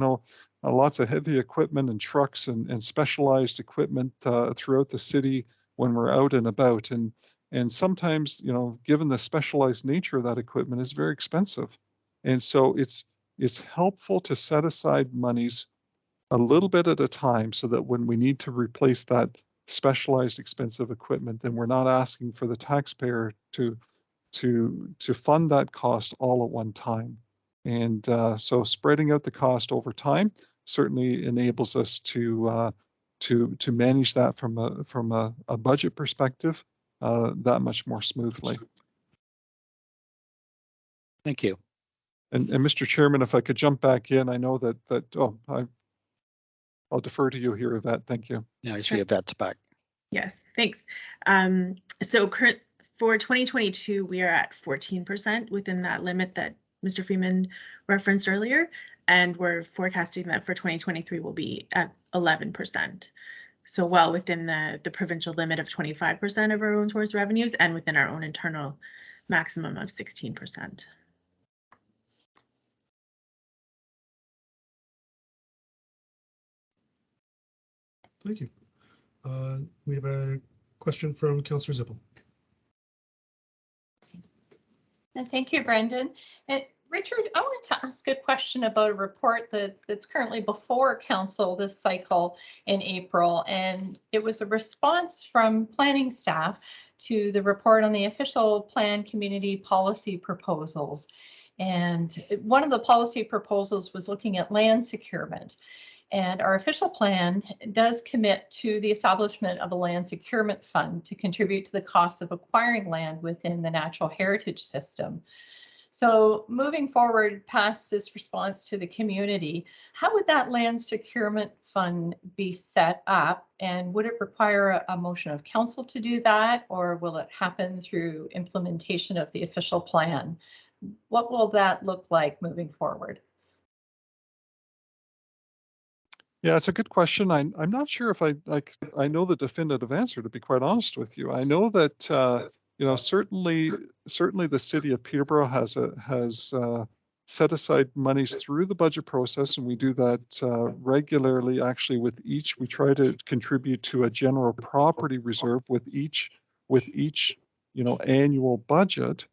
[SPEAKER 6] lots of heavy equipment and trucks and specialized equipment throughout the city when we're out and about. And sometimes, given the specialized nature of that equipment, is very expensive. And so it's helpful to set aside monies a little bit at a time so that when we need to replace that specialized expensive equipment, then we're not asking for the taxpayer to fund that cost all at one time. And so spreading out the cost over time certainly enables us to manage that from a budget perspective that much more smoothly.
[SPEAKER 2] Thank you.
[SPEAKER 6] And Mr. Chairman, if I could jump back in, I know I'll defer to you here, Yvette. Thank you.
[SPEAKER 2] Yeah, I see Yvette's back.
[SPEAKER 10] Yes, thanks. So for 2022, we are at 14% within that limit that Mr. Freeman referenced earlier. and we're forecasting that for 2023 will be at 11%. So well within the provincial limit of 25% of our own source revenues and within our own internal maximum of 16%.
[SPEAKER 1] Thank you. We have a question from Councillor Zippel.
[SPEAKER 5] And thank you, Brendan. And Richard, I wanted to ask a question about a report that's currently before council this cycle in April, and it was a response from planning staff to the report on the official plan community policy proposals. And one of the policy proposals was looking at land securement. And our official plan does commit to the establishment of a land securement fund to contribute to the cost of acquiring land within the natural heritage system. So moving forward past this response to the community, how would that land securement fund be set up? And would it require a motion of council to do that, or will it happen through implementation of the official plan? What will that look like moving forward?
[SPEAKER 6] Yeah, it's a good question. I'm not sure if I know the definitive answer, to be quite honest with you. I know that you know, certainly the city of Peterborough has set aside monies through the budget process, and we do that regularly. Actually, with each, we try to contribute to a general property reserve with each you know, annual budget.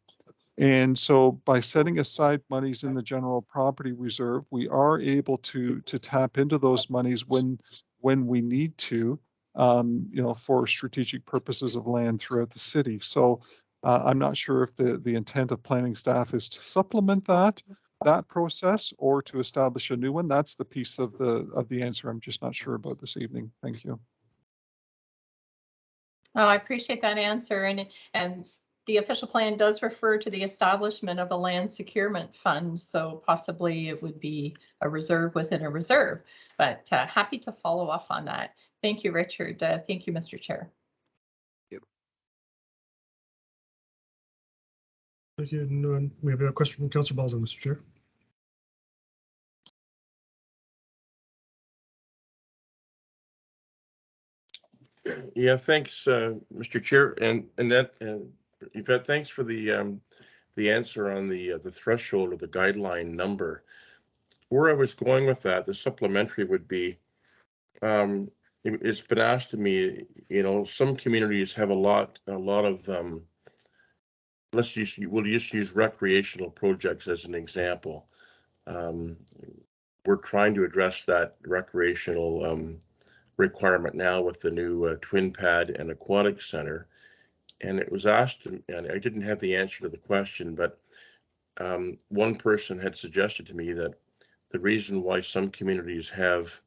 [SPEAKER 6] And so by setting aside monies in the general property reserve, we are able to tap into those monies when we need to, you know, for strategic purposes of land throughout the city. So I'm not sure if the intent of planning staff is to supplement that process or to establish a new one. That's the piece of the answer I'm just not sure about this evening. Thank you.
[SPEAKER 5] Oh, I appreciate that answer. And the official plan does refer to the establishment of a land securement fund, so possibly it would be a reserve within a reserve, but happy to follow up on that. Thank you, Richard. Thank you, Mr. Chair.
[SPEAKER 1] Thank you. And we have a question from Councillor Baldwin, Mr. Chair.
[SPEAKER 3] Yeah, thanks, Mr. Chair, and that Yvette, thanks for the answer on the threshold or the guideline number. Where I was going with that, the supplementary would be, it's been asked to me, you know, some communities have a lot of we'll just use recreational projects as an example. We're trying to address that recreational requirement now with the new twin pad and aquatic center. And it was asked, and I didn't have the answer to the question, but one person had suggested to me that the reason why some communities have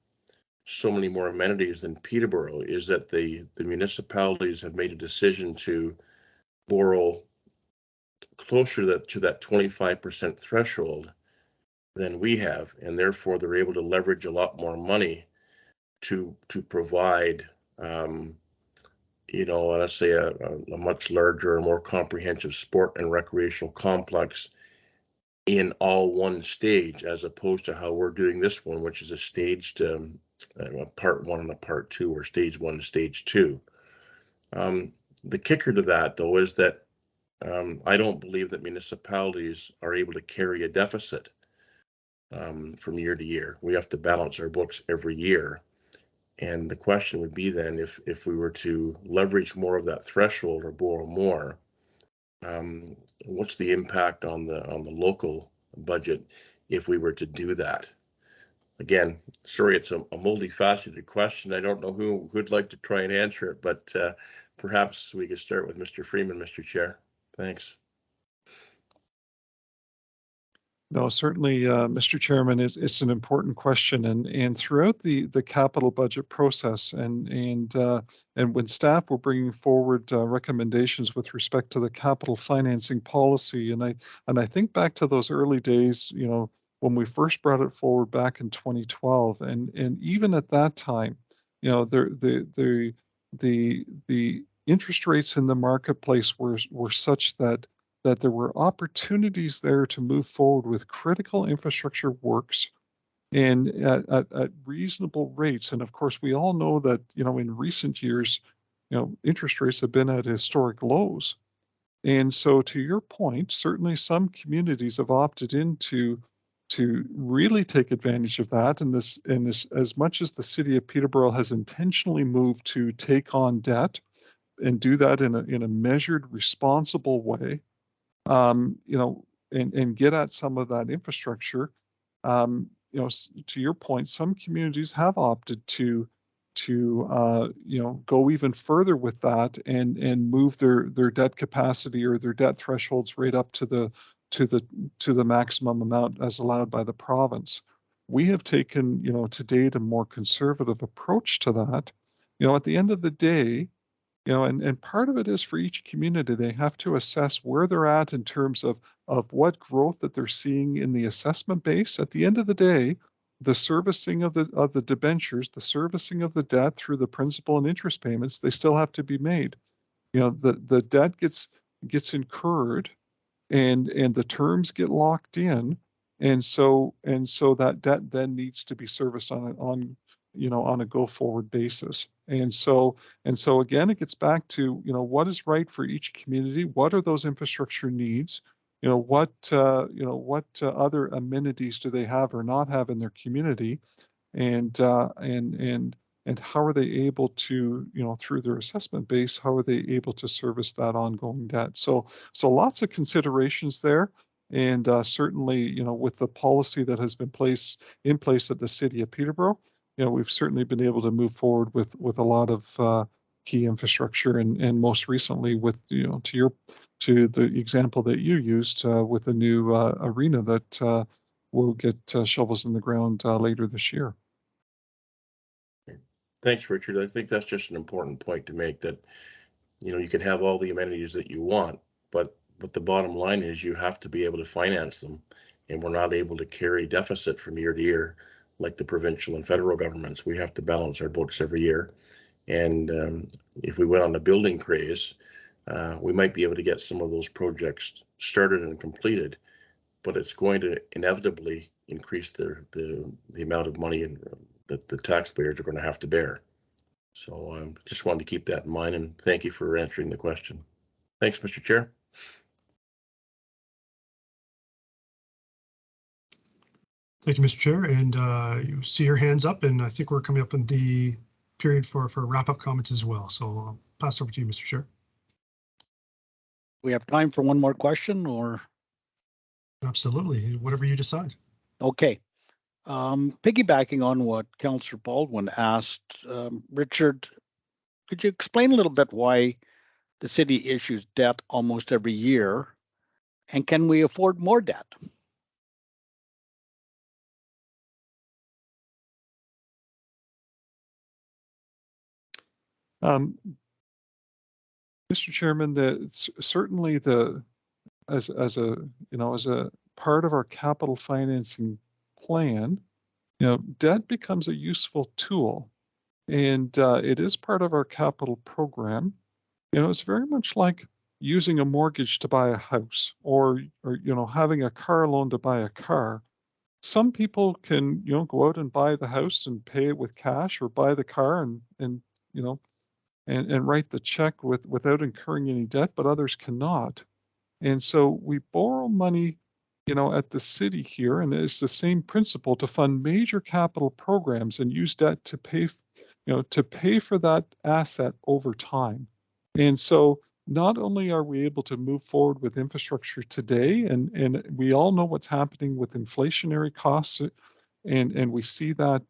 [SPEAKER 3] so many more amenities than Peterborough is that the municipalities have made a decision to borrow closer to that 25% threshold than we have, and therefore they're able to leverage a lot more money to provide you know, let's say a much larger, more comprehensive sport and recreational complex in all one stage, as opposed to how we're doing this one, which is a staged part one and a part two, or stage one and stage two. The kicker to that, though, is that I don't believe that municipalities are able to carry a deficit from year to year. We have to balance our books every year. And the question would be then, if we were to leverage more of that threshold or borrow more, what's the impact on the local budget if we were to do that? Again, sorry, it's a multifaceted question. I don't know who'd like to try and answer it, but perhaps we could start with Mr. Freeman, Mr. Chair. Thanks.
[SPEAKER 6] No, certainly, Mr. Chairman, it's an important question, and throughout the capital budget process, and when staff were bringing forward recommendations with respect to the capital financing policy, and I think back to those early days, you know, when we first brought it forward back in 2012, and even at that time, you know, the interest rates in the marketplace were such that there were opportunities there to move forward with critical infrastructure works and at reasonable rates. And of course, we all know that, in recent years, interest rates have been at historic lows. And so to your point, certainly some communities have opted into to really take advantage of that. And this, as much as the city of Peterborough has intentionally moved to take on debt and do that in a measured, responsible way, and get at some of that infrastructure. To your point, some communities have opted to go even further with that and move their debt capacity or their debt thresholds right up to the maximum amount as allowed by the province. We have taken, to date, a more conservative approach to that. At the end of the day, and part of it is for each community, they have to assess where they're at in terms of what growth that they're seeing in the assessment base. At the end of the day, the servicing of the debentures, the servicing of the debt through the principal and interest payments, they still have to be made. The debt gets incurred, and the terms get locked in, and so that debt then needs to be serviced on a go forward basis. And so again, it gets back to, what is right for each community? What are those infrastructure needs? What other amenities do they have or not have in their community? And how are they able to, through their assessment base, how are they able to service that ongoing debt? So lots of considerations there. And certainly, with the policy that has been in place at the city of Peterborough, we've certainly been able to move forward with a lot of key infrastructure, and most recently with, to the example that you used with the new arena that will get shovels in the ground later this year.
[SPEAKER 3] Thanks, Richard. I think that's just an important point to make, that, you can have all the amenities that you want, but the bottom line is you have to be able to finance them. And we're not able to carry deficit from year to year like the provincial and federal governments. We have to balance our books every year. And if we went on a building craze, we might be able to get some of those projects started and completed, but it's going to inevitably increase the amount of money that the taxpayers are going to have to bear. So just wanted to keep that in mind, and thank you for answering the question. Thanks, Mr. Chair.
[SPEAKER 1] Thank you, Mr. Chair. And you see your hands up, and I think we're coming up in the period for wrap-up comments as well. So I'll pass over to you, Mr. Chair.
[SPEAKER 2] We have time for one more question, or?
[SPEAKER 1] Absolutely, whatever you decide.
[SPEAKER 2] Okay. Piggybacking on what Councillor Baldwin asked, Richard, could you explain a little bit why the city issues debt almost every year, and can we afford more debt?
[SPEAKER 6] Mr. Chairman, certainly as a part of our capital financing plan, debt becomes a useful tool, and it is part of our capital program. It's very much like using a mortgage to buy a house, or having a car loan to buy a car. Some people can go out and buy the house and pay it with cash, or buy the car and write the check without incurring any debt, but others cannot. And so we borrow money, at the city here, and it's the same principle to fund major capital programs and use debt to pay for that asset over time. And so not only are we able to move forward with infrastructure today, and we all know what's happening with inflationary costs, and we see that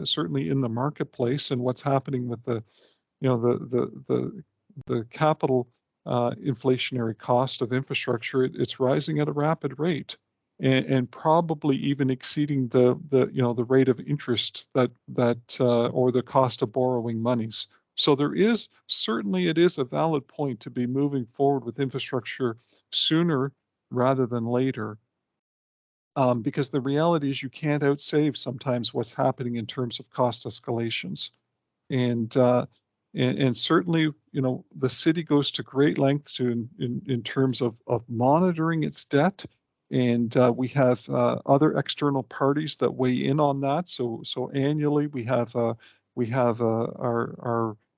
[SPEAKER 6] certainly in the marketplace, and what's happening with the capital inflationary cost of infrastructure. It's rising at a rapid rate, and probably even exceeding the rate of interest that or the cost of borrowing monies. So it is a valid point to be moving forward with infrastructure sooner rather than later, because the reality is you can't outsave sometimes what's happening in terms of cost escalations. And certainly, the city goes to great lengths in terms of monitoring its debt, we have other external parties that weigh in on that. So annually we have our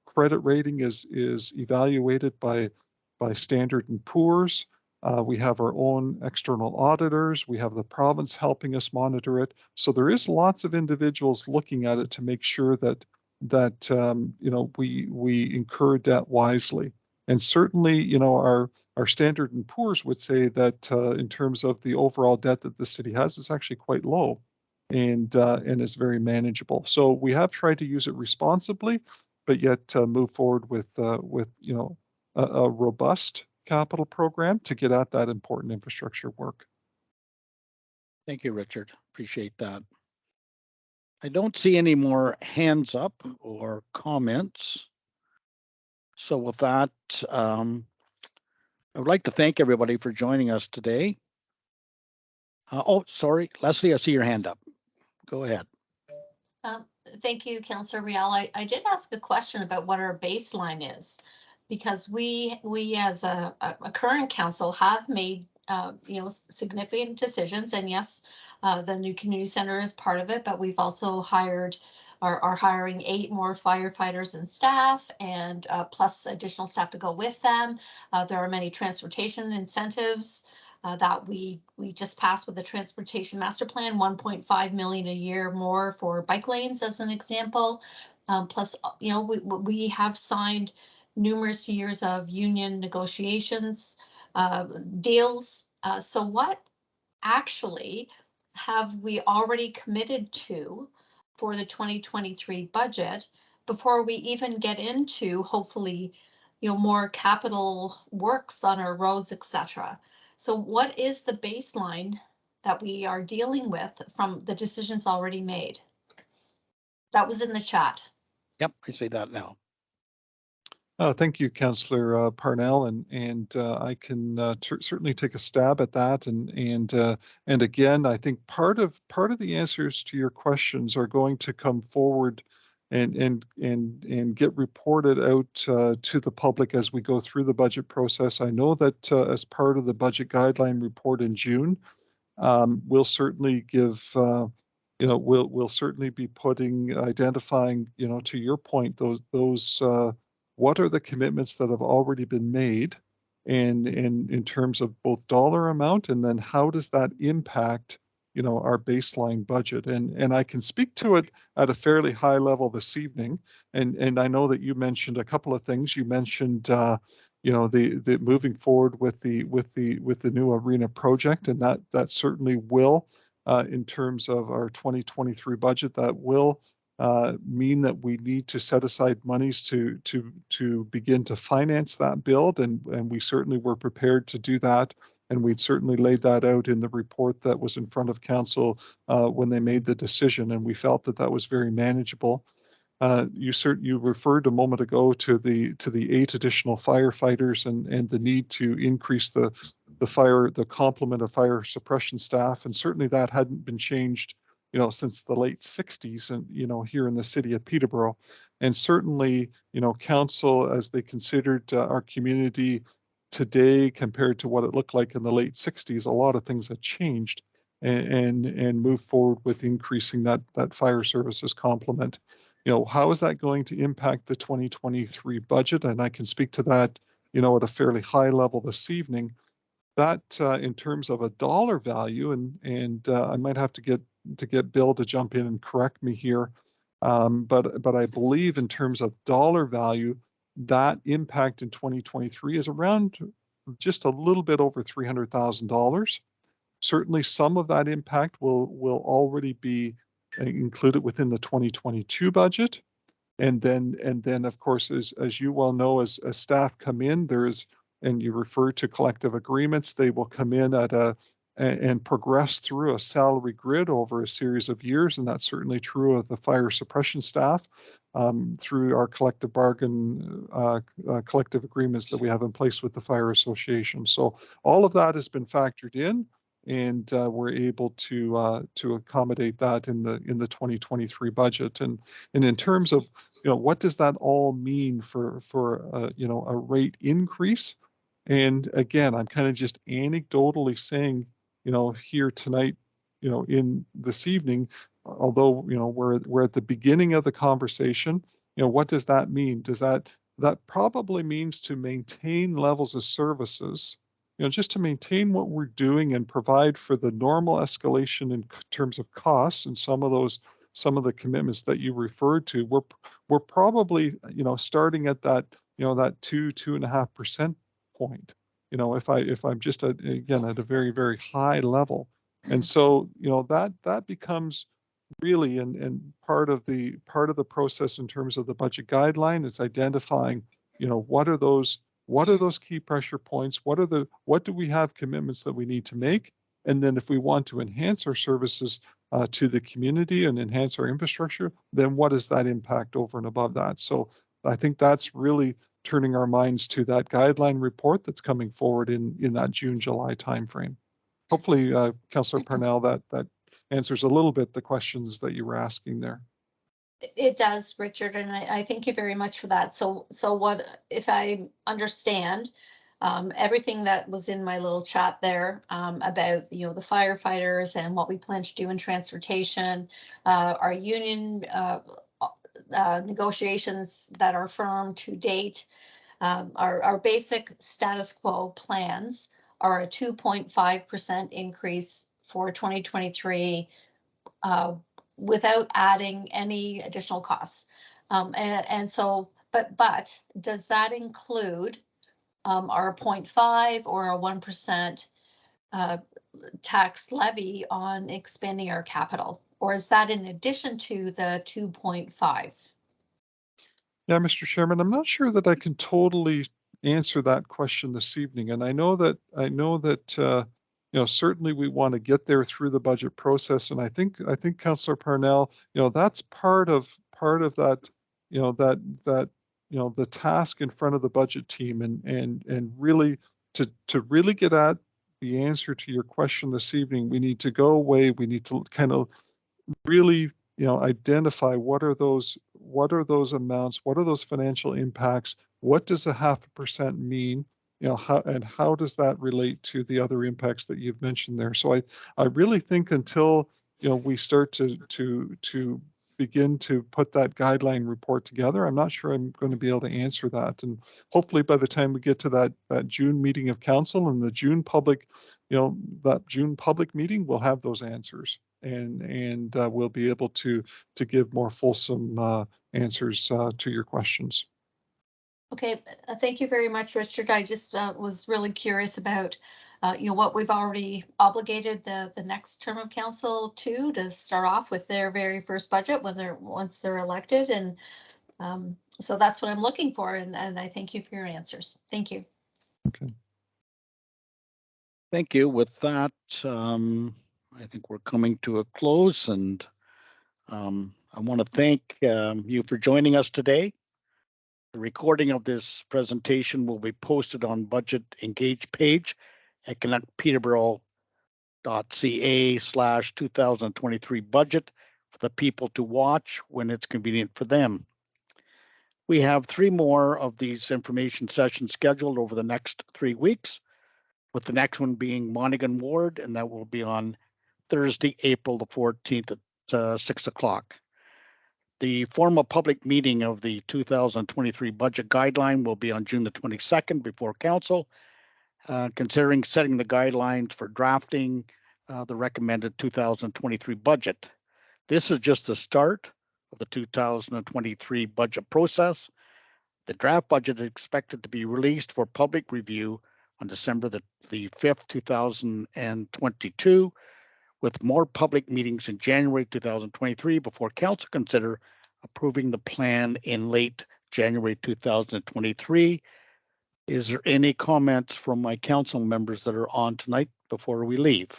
[SPEAKER 6] credit rating is evaluated by Standard and Poor's. We have our own external auditors. We have the province helping us monitor it. So there is lots of individuals looking at it to make sure that we incur debt wisely. And certainly, our Standard and Poor's would say that in terms of the overall debt that the city has, it's actually quite low, and is very manageable. So we have tried to use it responsibly, but yet move forward with a robust capital program to get at that important infrastructure work.
[SPEAKER 2] Thank you, Richard. Appreciate that. I don't see any more hands up or comments. So with that, I would like to thank everybody for joining us today. Oh, sorry, Leslie, I see your hand up. Go ahead.
[SPEAKER 4] Thank you, Councillor Rial. I did ask a question about what our baseline is, because we as a current council have made significant decisions, and yes, the new community center is part of it, but we've also are hiring 8 more firefighters and staff, and plus additional staff to go with them. There are many transportation incentives that we just passed with the transportation master plan, 1.5 million a year more for bike lanes as an example. Plus, we have signed numerous years of union negotiations, deals. So what actually have we already committed to for the 2023 budget before we even get into hopefully more capital works on our roads, etc.? So what is the baseline that we are dealing with from the decisions already made? That was in the chat.
[SPEAKER 2] Yep, I see that now.
[SPEAKER 6] Thank you, Councillor Parnell, and I can certainly take a stab at that. And again, I think part of the answers to your questions are going to come forward and get reported out to the public as we go through the budget process. I know that as part of the budget guideline report in June, we'll certainly give. We'll certainly be identifying, to your point, those what are the commitments that have already been made, and in terms of both dollar amount, and then how does that impact, our baseline budget? And I can speak to it at a fairly high level this evening. And I know that you mentioned a couple of things. You mentioned, the moving forward with the new arena project, and that certainly will, in terms of our 2023 budget, that will mean that we need to set aside monies to begin to finance that build, and we certainly were prepared to do that, and we'd certainly laid that out in the report that was in front of council when they made the decision, and we felt that was very manageable. You referred a moment ago to the 8 additional firefighters and the need to increase the complement of fire suppression staff, and certainly that hadn't been changed since the late 60s, and here in the city of Peterborough. And certainly council, as they considered our community today compared to what it looked like in the late 60s, a lot of things have changed, and move forward with increasing that fire services complement. How is that going to impact the 2023 budget? And I can speak to that at a fairly high level this evening. That in terms of a dollar value, and I might have to get Bill to jump in and correct me here, but I believe in terms of dollar value, that impact in 2023 is around just a little bit over $300,000. Certainly, some of that impact will already be included within the 2022 budget, and then of course, as you well know, as staff come in, and you refer to collective agreements, they will come in and progress through a salary grid over a series of years, and that's certainly true of the fire suppression staff through our collective bargain, collective agreements that we have in place with the Fire Association. So all of that has been factored in, and we're able to accommodate that in the 2023 budget. And in terms of what does that all mean for a rate increase? And again, I'm kind of just anecdotally saying, here tonight, in this evening, although, we're at the beginning of the conversation, what does that mean? Does that probably means to maintain levels of services, just to maintain what we're doing and provide for the normal escalation in terms of costs and some of the commitments that you referred to. We're probably, starting at that, that 2.5% point. If I'm just again at a very, very high level. And so, that becomes really and part of the process in terms of the budget guideline is identifying, what are those key pressure points? What do we have commitments that we need to make? And then if we want to enhance our services to the community and enhance our infrastructure, then what is that impact over and above that? So I think that's really turning our minds to that guideline report that's coming forward in that June, July timeframe. Hopefully, Councillor Parnell, that answers a little bit the questions that you were asking there.
[SPEAKER 4] It does, Richard, and I thank you very much for that. So what, if I understand, everything that was in my little chat there about, the firefighters and what we plan to do in transportation, our union negotiations that are firm to date, our basic status quo plans are a 2.5% increase for 2023 without adding any additional costs. And so, but does that include our 0.5 or a 1% tax levy on expanding our capital? Or is that in addition to the 2.5?
[SPEAKER 6] Yeah, Mr. Chairman, I'm not sure that I can totally answer that question this evening. And I know that certainly we want to get there through the budget process. And I think Councillor Parnell, that's part of that, the task in front of the budget team and really to really get at the answer to your question this evening, we need to go away. We need to kind of really, identify what are those amounts, what are those financial impacts, what does 0.5% mean, how does that relate to the other impacts that you've mentioned there? So I really think until we start to begin to put that guideline report together, I'm not sure I'm going to be able to answer that. And hopefully by the time we get to that June meeting of council and the June public, that June public meeting, we'll have those answers and we'll be able to give more fulsome answers to your questions.
[SPEAKER 4] Okay, thank you very much, Richard. I just was really curious about what we've already obligated the next term of council to start off with their very first budget once they're elected, and so that's what I'm looking for, and I thank you for your answers. Thank you.
[SPEAKER 6] Okay.
[SPEAKER 2] Thank you. With that, I think we're coming to a close, and I want to thank you for joining us today. The recording of this presentation will be posted on Budget Engage page at connectpeterborough.ca/2023 budget for the people to watch when it's convenient for them. We have 3 more of these information sessions scheduled over the next 3 weeks, with the next one being Otonabee Ward, and that will be on Thursday, April the 14th at 6 o'clock. The formal public meeting of the 2023 budget guideline will be on June the 22nd before council, considering setting the guidelines for drafting the recommended 2023 budget. This is just the start of the 2023 budget process. The draft budget is expected to be released for public review on December the 5th, 2022, with more public meetings in January 2023 before council consider approving the plan in late January 2023. Is there any comments from my council members that are on tonight before we leave?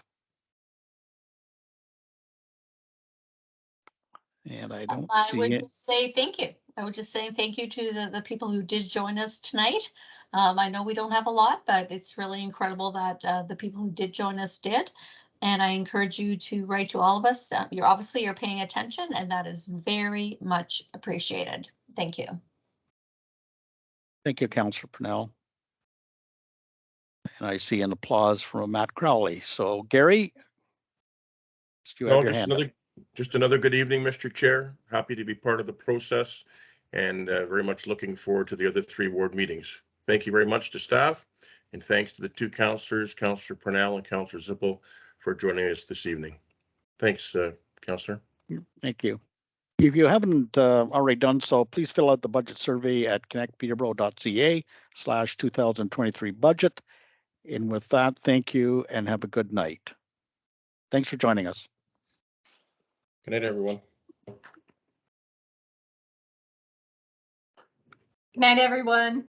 [SPEAKER 2] And I don't see
[SPEAKER 4] I would
[SPEAKER 2] it.
[SPEAKER 4] just say thank you. I would just say thank you to the people who did join us tonight. I know we don't have a lot, but it's really incredible that the people who did join us did. And I encourage you to write to all of us. You're paying attention, and that is very much appreciated. Thank you.
[SPEAKER 2] Thank you, Councillor Purnell. And I see an applause from Matt Crowley. So Gary, you have
[SPEAKER 3] No,
[SPEAKER 2] your hand up.
[SPEAKER 3] just another good evening, Mr. Chair. Happy to be part of the process and very much looking forward to the other 3 ward meetings. Thank you very much to staff, and thanks to the 2 councillors, Councillor Purnell and Councillor Zippel, for joining us this evening. Thanks, Councillor.
[SPEAKER 2] Thank you. If you haven't already done so, please fill out the budget survey at connectpeterborough.ca/2023 budget. And with that, thank you and have a good night. Thanks for joining us.
[SPEAKER 3] Good night, everyone.
[SPEAKER 5] Good night, everyone.